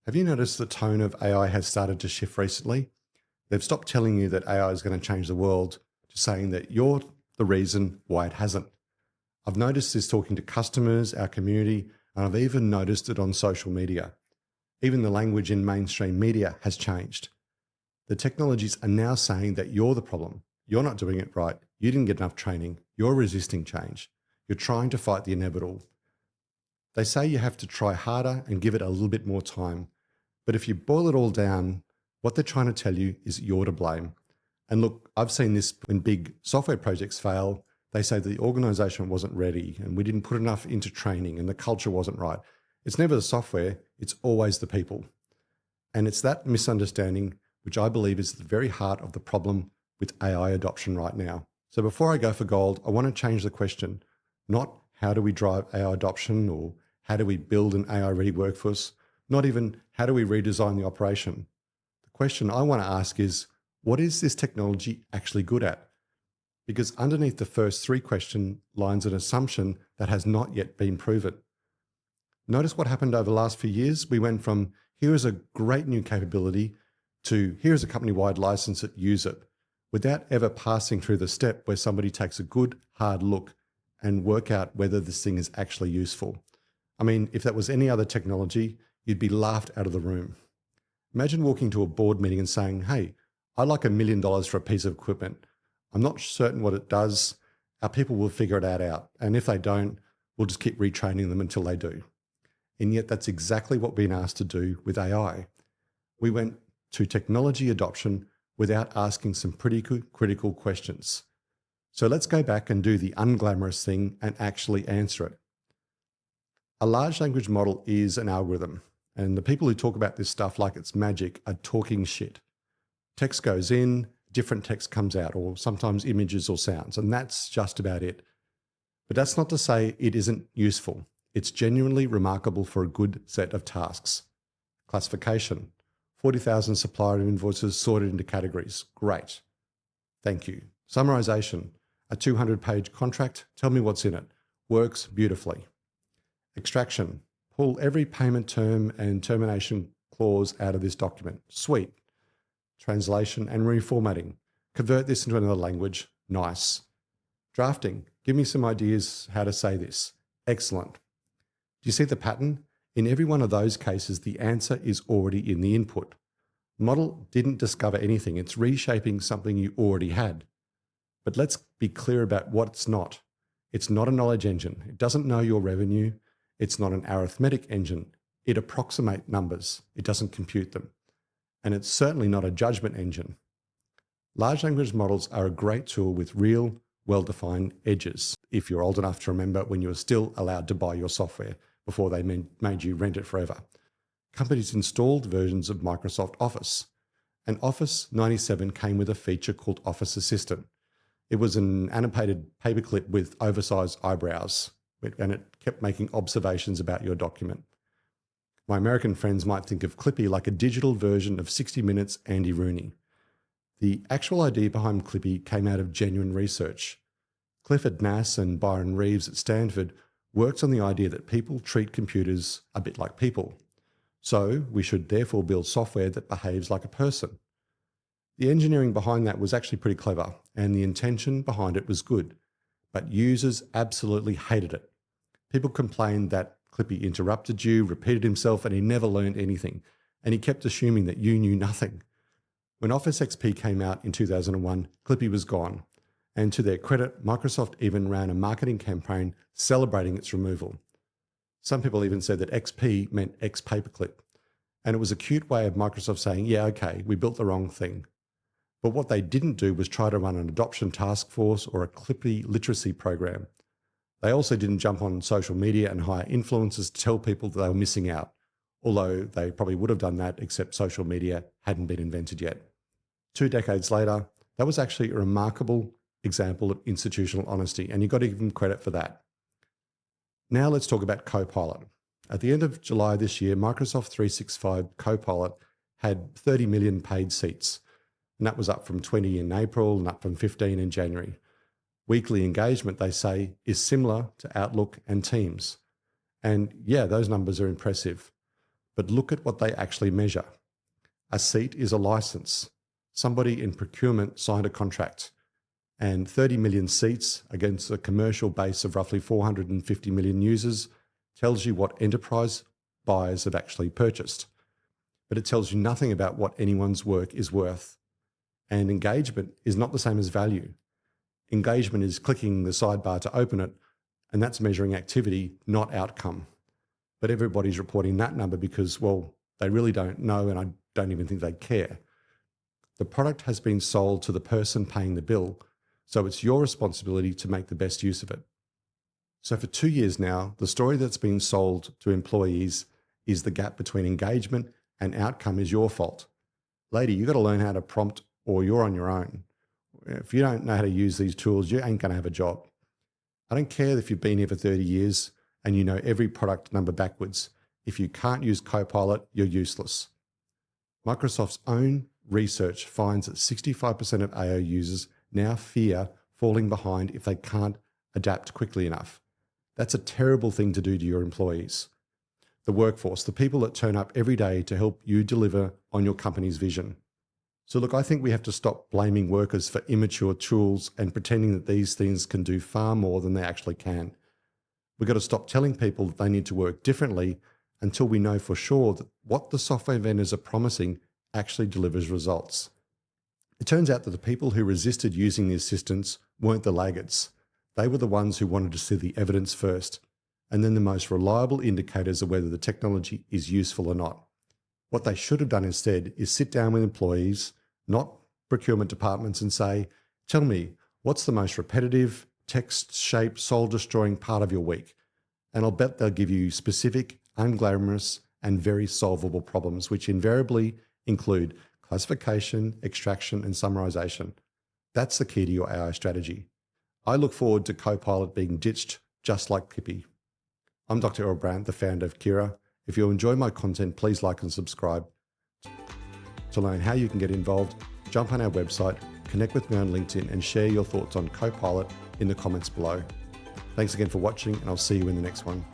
Have you noticed the tone of AI has started to shift recently? They've stopped telling you that AI is going to change the world to saying that you're the reason why it hasn't. I've noticed this talking to customers, our community, and I've even noticed it on social media. Even the language in mainstream media has changed. The technologies are now saying that you're the problem. You're not doing it right. You didn't get enough training. You're resisting change. You're trying to fight the inevitable. They say you have to try harder and give it a little bit more time. But if you boil it all down, what they're trying to tell you is you're to blame. And look, I've seen this when big software projects fail. They say the organization wasn't ready and we didn't put enough into training and the culture wasn't right. It's never the software, it's always the people. And it's that misunderstanding which I believe is the very heart of the problem with AI adoption right now. So before I go for gold, I want to change the question, not how do we drive AI adoption or how do we build an AI-ready workforce, not even how do we redesign the operation. The question I want to ask is, what is this technology actually good at? Because underneath the first three questions lies an assumption that has not yet been proven. Notice what happened over the last few years. We went from here is a great new capability to here is a company-wide license that use it, without ever passing through the step where somebody takes a good hard look and work out whether this thing is actually useful. I mean, if that was any other technology, you'd be laughed out of the room. Imagine walking to a board meeting and saying, hey, I'd like $1 million for a piece of equipment. I'm not certain what it does. Our people will figure it out. And if they don't, we'll just keep retraining them until they do. And yet that's exactly what we're being asked to do with AI. We went to technology adoption without asking some pretty critical questions. So let's go back and do the unglamorous thing and actually answer it. A large language model is an algorithm, and the people who talk about this stuff like it's magic are talking shit. Text goes in, different text comes out, or sometimes images or sounds, and that's just about it. But that's not to say it isn't useful. It's genuinely remarkable for a good set of tasks. Classification, 40,000 supplier invoices sorted into categories. Great. Thank you. Summarisation, a 200-page contract, tell me what's in it. Works beautifully. Extraction, pull every payment term and termination clause out of this document. Sweet. Translation and reformatting, convert this into another language. Nice. Drafting, give me some ideas how to say this. Excellent. Do you see the pattern? In every one of those cases, the answer is already in the input. Model didn't discover anything. It's reshaping something you already had. But let's be clear about what it's not. It's not a knowledge engine. It doesn't know your revenue. It's not an arithmetic engine. It approximates numbers. It doesn't compute them. And it's certainly not a judgment engine. Large language models are a great tool with real, well-defined edges, if you're old enough to remember when you were still allowed to buy your software before they made you rent it forever. Companies installed versions of Microsoft Office, and Office 97 came with a feature called Office Assistant. It was an annotated paperclip with oversized eyebrows, and it kept making observations about your document. My American friends might think of Clippy like a digital version of 60 Minutes Andy Rooney. The actual idea behind Clippy came out of genuine research. Clifford Nass and Byron Reeves at Stanford worked on the idea that people treat computers a bit like people. So we should therefore build software that behaves like a person. The engineering behind that was actually pretty clever, and the intention behind it was good, but users absolutely hated it. People complained that Clippy interrupted you, repeated himself, and he never learned anything, and he kept assuming that you knew nothing. When Office XP came out in 2001, Clippy was gone, and to their credit, Microsoft even ran a marketing campaign celebrating its removal. Some people even said that XP meant X paperclip, and it was a cute way of Microsoft saying, yeah, okay, we built the wrong thing. But what they didn't do was try to run an adoption task force or a Clippy literacy program. They also didn't jump on social media and hire influencers to tell people that they were missing out, although they probably would have done that except social media hadn't been invented yet. 2 decades later, that was actually a remarkable example of institutional honesty, and you've got to give them credit for that. Now let's talk about Copilot. At the end of July this year, Microsoft 365 Copilot had 30 million paid seats, and that was up from 20 in April and up from 15 in January. Weekly engagement, they say, is similar to Outlook and Teams. And yeah, those numbers are impressive. but look at what they actually measure. A seat is a license. Somebody in procurement signed a contract, and 30 million seats against a commercial base of roughly 450 million users tells you what enterprise buyers have actually purchased. But it tells you nothing about what anyone's work is worth. And engagement is not the same as value. Engagement is clicking the sidebar to open it, and that's measuring activity, not outcome. But everybody's reporting that number because, well, they really don't know, and I don't even think they care. The product has been sold to the person paying the bill, so it's your responsibility to make the best use of it. So for 2 years now, the story that's been sold to employees is the gap between engagement and outcome is your fault. Lady, you got to learn how to prompt or you're on your own. If you don't know how to use these tools, you ain't going to have a job. I don't care if you've been here for 30 years and you know every product number backwards. If you can't use Copilot, you're useless. Microsoft's own research finds that 65% of AI users now fear falling behind if they can't adapt quickly enough. That's a terrible thing to do to your employees. The workforce, the people that turn up every day to help you deliver on your company's vision. So look, I think we have to stop blaming workers for immature tools and pretending that these things can do far more than they actually can. We've got to stop telling people that they need to work differently until we know for sure that what the software vendors are promising actually delivers results. It turns out that the people who resisted using the assistants weren't the laggards. They were the ones who wanted to see the evidence first, and then the most reliable indicators of whether the technology is useful or not. What they should have done instead is sit down with employees, not procurement departments, and say, tell me, what's the most repetitive, text-shaped, soul-destroying part of your week? And I'll bet they'll give you specific, unglamorous, and very solvable problems, which invariably include classification, extraction, and summarisation. That's the key to your AI strategy. I look forward to Copilot being ditched just like Clippy. I'm Dr. Earl Brandt, the founder of Kiraa. If you enjoy my content, please like and subscribe. To learn how you can get involved, jump on our website, connect with me on LinkedIn, and share your thoughts on Copilot in the comments below. Thanks again for watching, and I'll see you in the next one.